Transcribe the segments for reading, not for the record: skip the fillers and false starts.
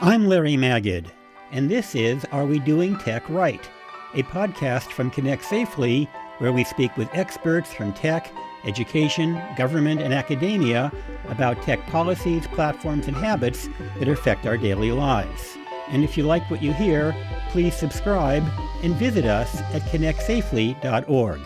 I'm Larry Magid, and this is Are We Doing Tech Right? A podcast from Connect Safely, where we speak with experts from tech, education, government, and academia about tech policies, platforms, and habits that affect our daily lives. And if you like what you hear, please subscribe and visit us at ConnectSafely.org.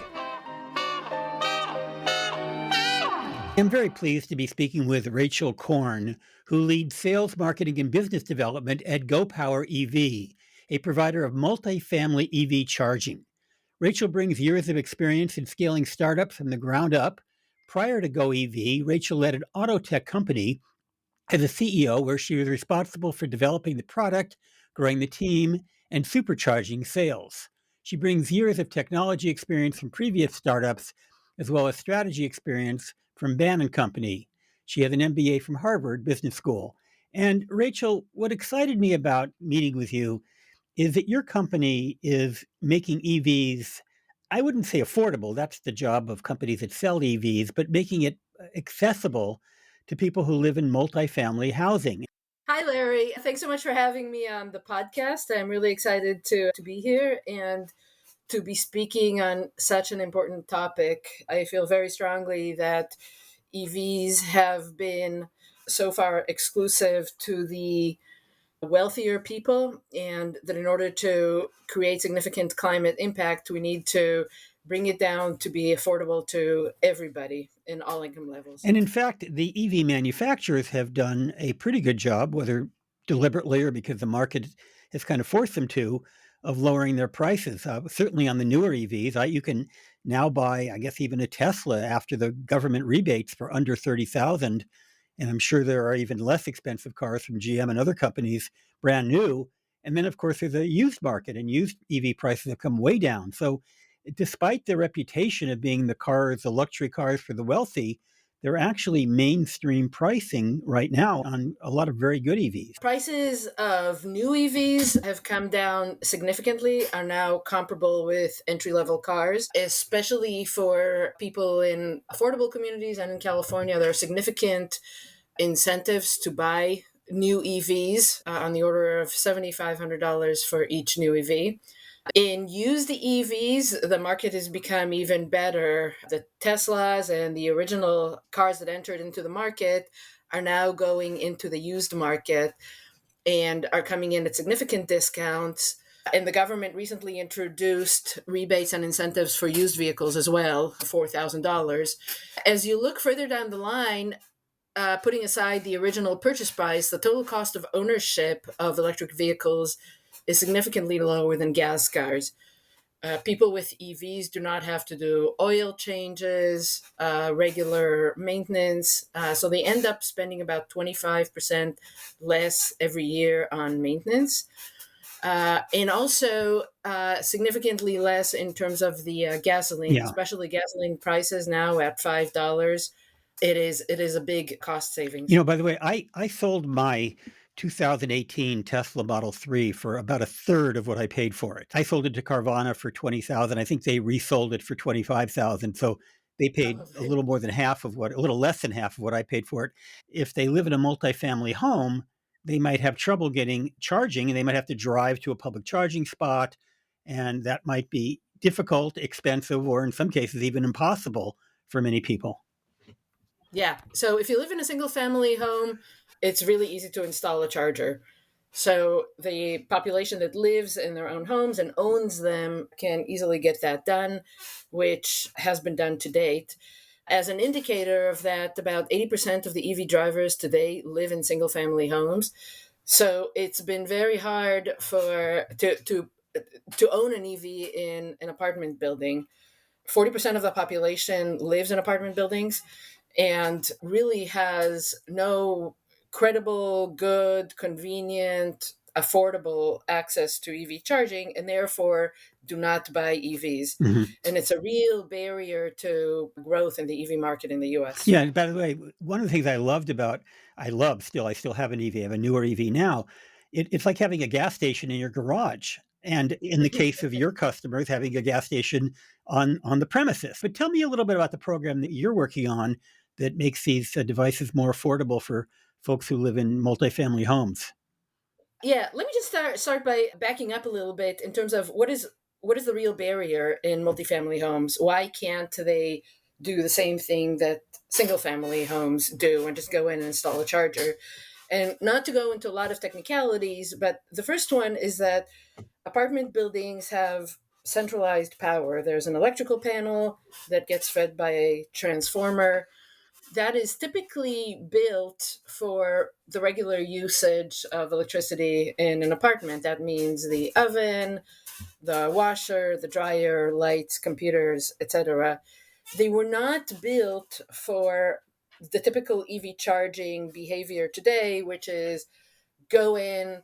I'm very pleased to be speaking with Rachel Korn, who leads sales, marketing, and business development at GoPowerEV, a provider of multifamily EV charging. Rachel brings years of experience in scaling startups from the ground up. Prior to GoEV, Rachel led an auto tech company as a CEO where she was responsible for developing the product, growing the team, and supercharging sales. She brings years of technology experience from previous startups, as well as strategy experience from Bannon Company. She has an MBA from Harvard Business School. And Rachel, what excited me about meeting with you is that your company is making EVs, I wouldn't say affordable, that's the job of companies that sell EVs, but making it accessible to people who live in multifamily housing. Hi, Larry. Thanks so much for having me on the podcast. I'm really excited to be here and to be speaking on such an important topic. I feel very strongly that EVs have been so far exclusive to the wealthier people, and that in order to create significant climate impact, we need to bring it down to be affordable to everybody in all income levels. And in fact, the EV manufacturers have done a pretty good job, whether deliberately or because the market has kind of forced them to, of lowering their prices. Certainly on the newer EVs, you can now buy, I guess, even a Tesla after the government rebates for under $30,000. And I'm sure there are even less expensive cars from GM and other companies, brand new. And then, of course, there's a used market, and used EV prices have come way down. So despite their reputation of being the luxury cars for the wealthy, they're actually mainstream pricing right now on a lot of very good EVs. Prices of new EVs have come down significantly, are now comparable with entry-level cars, especially for people in affordable communities. And in California, there are significant incentives to buy new EVs on the order of $7,500 for each new EV. In used EVs, the market has become even better. The Teslas and the original cars that entered into the market are now going into the used market and are coming in at significant discounts. And the government recently introduced rebates and incentives for used vehicles as well, $4,000. As you look further down the line, putting aside the original purchase price, the total cost of ownership of electric vehicles is significantly lower than gas cars. People with EVs do not have to do oil changes, regular maintenance, so they end up spending about 25% less every year on maintenance. And also significantly less in terms of the gasoline, especially gasoline prices now at $5. It is a big cost savings. By the way, I sold my 2018 Tesla Model 3 for about a third of what I paid for it. I sold it to Carvana for $20,000. I think they resold it for $25,000. So they paid a little less than half of what I paid for it. If they live in a multifamily home, they might have trouble getting charging, and they might have to drive to a public charging spot. And that might be difficult, expensive, or in some cases, even impossible for many people. Yeah. So if you live in a single family home, it's really easy to install a charger. So the population that lives in their own homes and owns them can easily get that done, which has been done to date. As an indicator of that, about 80% of the EV drivers today live in single family homes. So it's been very hard to own an EV in an apartment building. 40% of the population lives in apartment buildings and really has no credible, good, convenient, affordable access to EV charging, and therefore do not buy EVs. Mm-hmm. And it's a real barrier to growth in the EV market in the US. Yeah, and by the way, one of the things I still have an EV, I have a newer EV now. It's like having a gas station in your garage. And in the case of your customers, having a gas station on the premises. But tell me a little bit about the program that you're working on that makes these devices more affordable for folks who live in multifamily homes. Yeah, let me just start by backing up a little bit in terms of what is the real barrier in multifamily homes? Why can't they do the same thing that single family homes do and just go in and install a charger? And not to go into a lot of technicalities, but the first one is that apartment buildings have centralized power. There's an electrical panel that gets fed by a transformer that is typically built for the regular usage of electricity in an apartment. That means the oven, the washer, the dryer, lights, computers, etc. They were not built for the typical EV charging behavior today, which is go in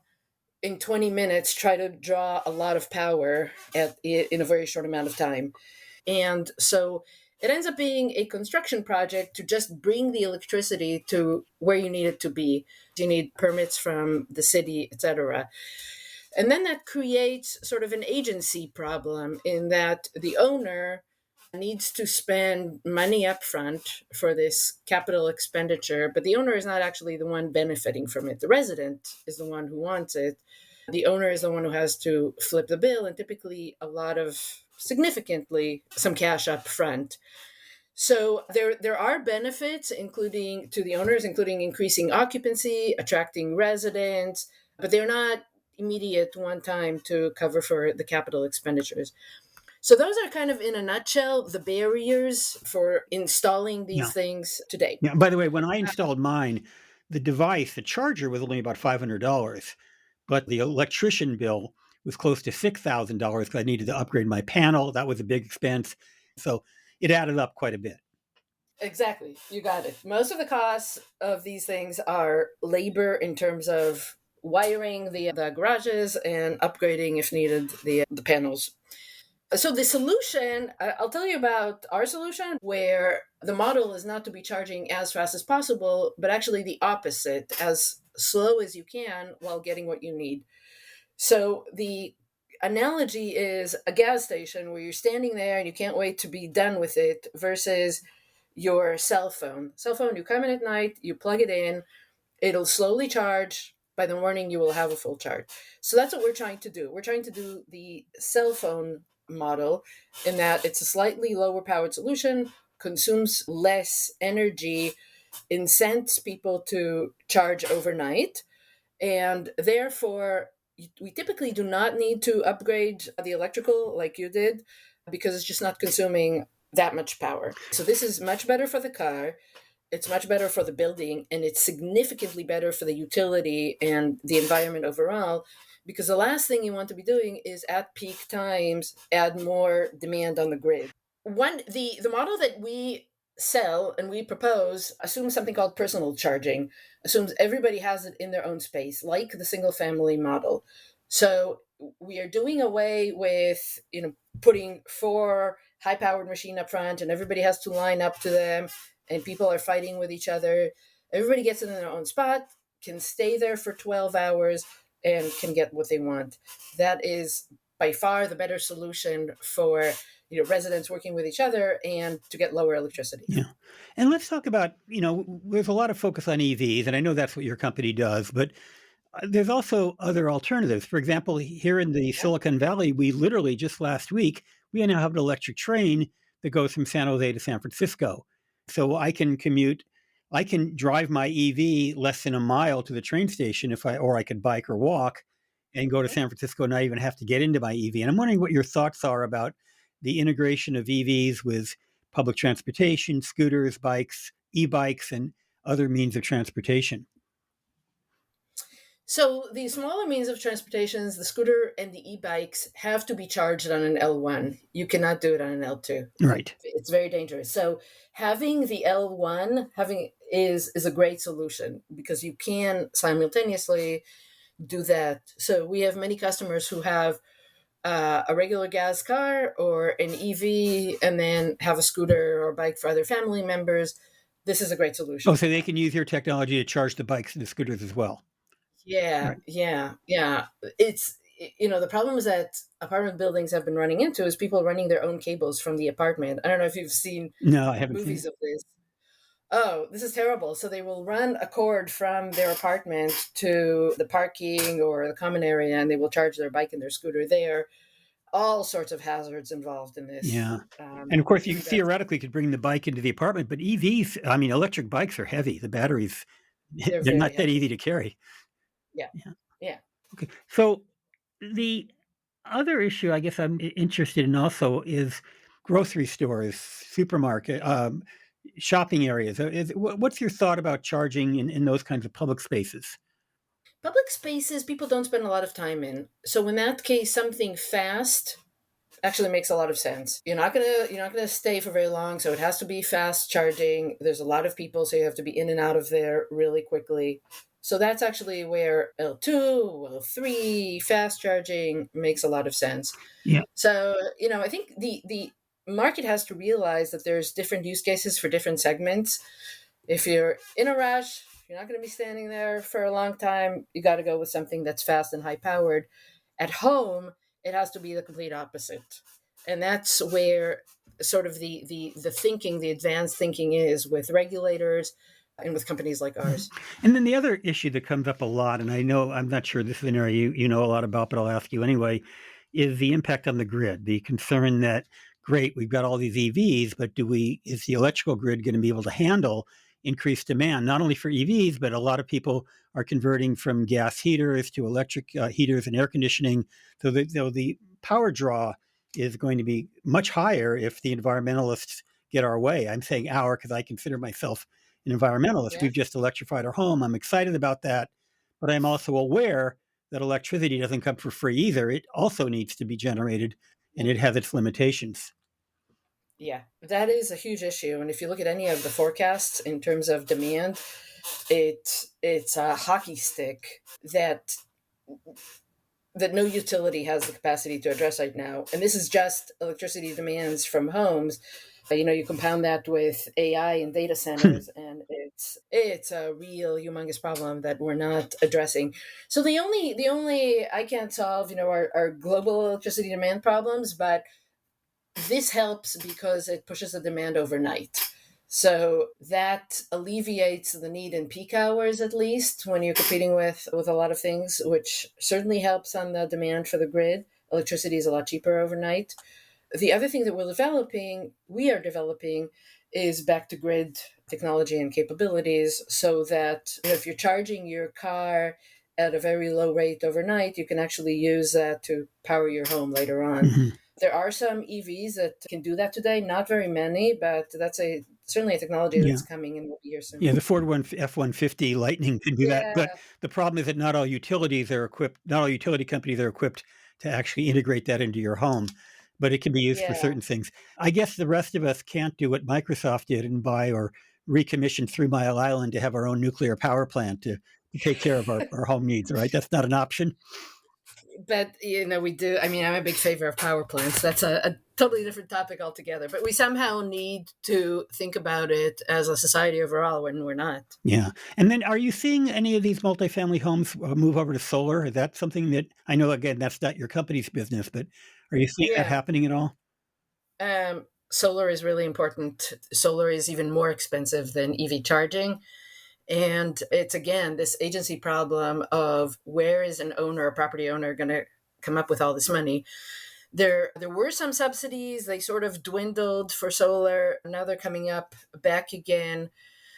20 minutes, try to draw a lot of power in a very short amount of time. And so it ends up being a construction project to just bring the electricity to where you need it to be. You need permits from the city, etc. And then that creates sort of an agency problem in that the owner needs to spend money up front for this capital expenditure, but the owner is not actually the one benefiting from it. The resident is the one who wants it. The owner is the one who has to flip the bill, and typically a lot of significantly some cash up front. So there are benefits, including to the owners, including increasing occupancy, attracting residents, but they're not immediate one time to cover for the capital expenditures. So those are kind of in a nutshell the barriers for installing these Yeah. things today. Yeah. By the way, when I installed mine, the device, the charger was only about $500, but the electrician bill was close to $6,000 because I needed to upgrade my panel. That was a big expense. So it added up quite a bit. Exactly, you got it. Most of the costs of these things are labor in terms of wiring the garages and upgrading if needed the panels. So the solution, I'll tell you about our solution, where the model is not to be charging as fast as possible, but actually the opposite, as slow as you can while getting what you need. So the analogy is a gas station where you're standing there and you can't wait to be done with it versus your cell phone. Cell phone, you come in at night, you plug it in, it'll slowly charge. By the morning, you will have a full charge. So that's what we're trying to do. We're trying to do the cell phone model in that it's a slightly lower powered solution, consumes less energy, incents people to charge overnight, and therefore we typically do not need to upgrade the electrical like you did because it's just not consuming that much power. So this is much better for the car, it's much better for the building, and it's significantly better for the utility and the environment overall, because the last thing you want to be doing is at peak times add more demand on the grid. The model that we sell and we propose assumes something called personal charging, assumes everybody has it in their own space like the single family model. So we are doing away with putting four high powered machine up front and everybody has to line up to them and people are fighting with each other. Everybody gets it in their own spot, can stay there for 12 hours and can get what they want. That is by far the better solution for residents working with each other and to get lower electricity. Yeah. And let's talk about, there's a lot of focus on EVs, and I know that's what your company does, but there's also other alternatives. For example, here in the Yeah. Silicon Valley, we literally just last week, we now have an electric train that goes from San Jose to San Francisco. So I can commute, I can drive my EV less than a mile to the train station or I could bike or walk and go to San Francisco and not even have to get into my EV. And I'm wondering what your thoughts are about the integration of EVs with public transportation, scooters, bikes, e-bikes, and other means of transportation. So the smaller means of transportations, the scooter and the e-bikes, have to be charged on an L1. You cannot do it on an L2. Right. It's very dangerous. So having the L1 having is a great solution because you can simultaneously do that. So we have many customers who have a regular gas car or an EV and then have a scooter or bike for other family members. This is a great Oh, solution. so they can use your technology to charge the bikes and the scooters as well. Yeah, Right. yeah, yeah. It's the problems that apartment buildings have been running into is people running their own cables from the apartment. I don't know if you've seen No, I haven't seen movies it. of this. oh, this is terrible. So they will run a cord from their apartment to the parking or the common area, and they will charge their bike and their scooter there. All sorts of hazards involved in this. Yeah. And of course, you EV battery, theoretically could bring the bike into the apartment, but EVs, I mean, electric bikes are heavy. The batteries, they're they're very not that heavy. easy to carry. Yeah, Yeah. yeah. Okay. So the other issue I guess I'm interested in also is grocery stores, supermarket, shopping areas. What's your thought about charging in those kinds of public spaces? Public spaces people don't spend a lot of time in. So in that case, something fast actually makes a lot of sense. You're not gonna stay for very long, so it has to be fast charging. There's a lot of people, so you have to be in and out of there really quickly. So that's actually where L2, L3, fast charging makes a lot of sense. Yeah. So, I think the market has to realize that there's different use cases for different segments. If you're in a rush, you're not going to be standing there for a long time. You got to go with something that's fast and high powered. At home, it has to be the complete opposite. And that's where sort of the thinking, the advanced thinking is with regulators and with companies like Mhm. ours. And then the other issue that comes up a lot, and I know I'm not sure this is an area you know a lot about, but I'll ask you anyway, is the impact on the grid. The concern that great, we've got all these EVs, but is the electrical grid going to be able to handle increased demand, not only for EVs, but a lot of people are converting from gas heaters to electric heaters and air conditioning. So the power draw is going to be much higher if the environmentalists get our way. I'm saying our because I consider myself an environmentalist. Yeah. We've just electrified our home. I'm excited about that, but I'm also aware that electricity doesn't come for free either. It also needs to be generated, and it has its limitations. Yeah, that is a huge issue. And if you look at any of the forecasts in terms of demand, it's a hockey stick that no utility has the capacity to address right now. And this is just electricity demands from homes. You compound that with AI and data centers, and it's a real humongous problem that we're not addressing. So the only I can't solve, our global electricity demand problems, but this helps because it pushes the demand overnight. So that alleviates the need in peak hours, at least when you're competing with a lot of things, which certainly helps on the demand for the grid. Electricity is a lot cheaper overnight. The other thing that we are developing, is back to grid technology and capabilities, so that if you're charging your car at a very low rate overnight, you can actually use that to power your home later on. Mhm. There are some EVs that can do that today, not very many, but that's certainly a technology Yeah. that's coming and will be here soon. Yeah, the Ford F-150 Lightning can do that, but Yeah, the problem is that not all utility companies are equipped to actually integrate that into your home, but it can be used for yeah. certain things. I guess the rest of us can't do what Microsoft did and buy or recommission 3 Mile Island to have our own nuclear power plant to take care of our home needs, right? That's not an option. But we do. I mean, I'm a big favor of power plants. That's a totally different topic altogether. But we somehow need to think about it as a society overall when we're not. Yeah. And then are you seeing any of these multifamily homes move over to solar? Is that something that I know, again, that's not your company's business, but are you seeing that Yeah. happening at all? Solar is really important. Solar is even more expensive than EV charging. And it's again this agency problem of where is an owner, a property owner, going to come up with all this money. There were some subsidies. They sort of dwindled for solar. Now they're coming up back again.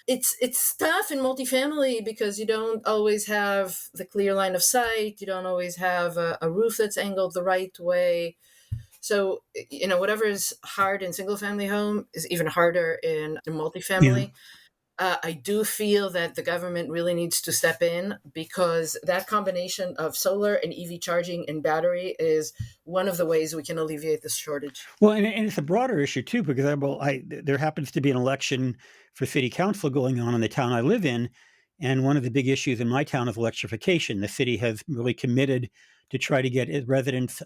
It's tough in multifamily because you don't always have the clear line of sight. You don't always have a roof that's angled the right way. So whatever is hard in single family home is even harder in Yeah. multifamily. I do feel that the government really needs to step in because that combination of solar and EV charging and battery is one of the ways we can alleviate this shortage. Well, and it's a broader issue too, because there happens to be an election for city council going on in the town I live in, and one of the big issues in my town is electrification. The city has really committed to try to get residents,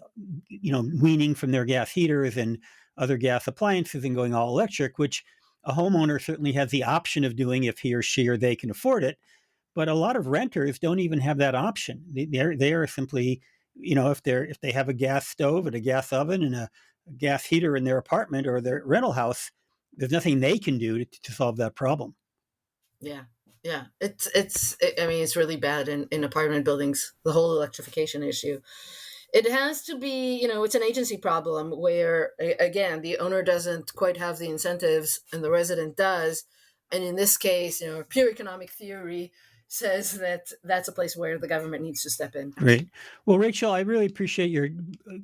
weaning from their gas heaters and other gas appliances and going all electric, which a homeowner certainly has the option of doing if he or she or they can afford it. But a lot of renters don't even have that option. They are simply, if they have a gas stove and a gas oven and a gas heater in their apartment or their rental house, there's nothing they can do to solve that problem. Yeah. Yeah. I mean, it's really bad in apartment buildings, the whole electrification issue. It has to be, it's an agency problem where, again, the owner doesn't quite have the incentives and the resident does. And in this case, pure economic theory says that that's a place where the government needs to step in. Great. Well, Rachel, I really appreciate your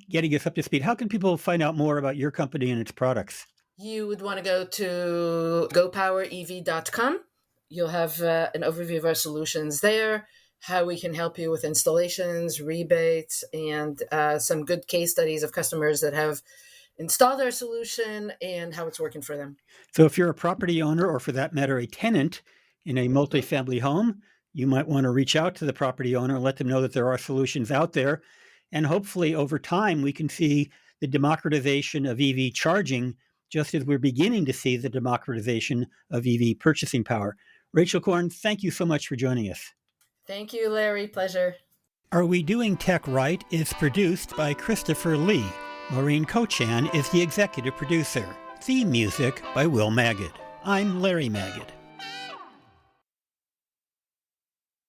getting us up to speed. How can people find out more about your company and its products? You would want to go to GoPowerEV.com. You'll have an overview of our solutions there, how we can help you with installations, rebates, and some good case studies of customers that have installed our solution and how it's working for them. So if you're a property owner, or for that matter, a tenant in a Mhm. multifamily home, you might want to reach out to the property owner and let them know that there are solutions out there. And hopefully over time, we can see the democratization of EV charging, just as we're beginning to see the democratization of EV purchasing power. Rachel Korn, thank you so much for joining us. Thank you, Larry. Pleasure. Are We Doing Tech Right is produced by Christopher Lee. Maureen Cochan is the executive producer. Theme music by Will Maggott. I'm Larry Maggott.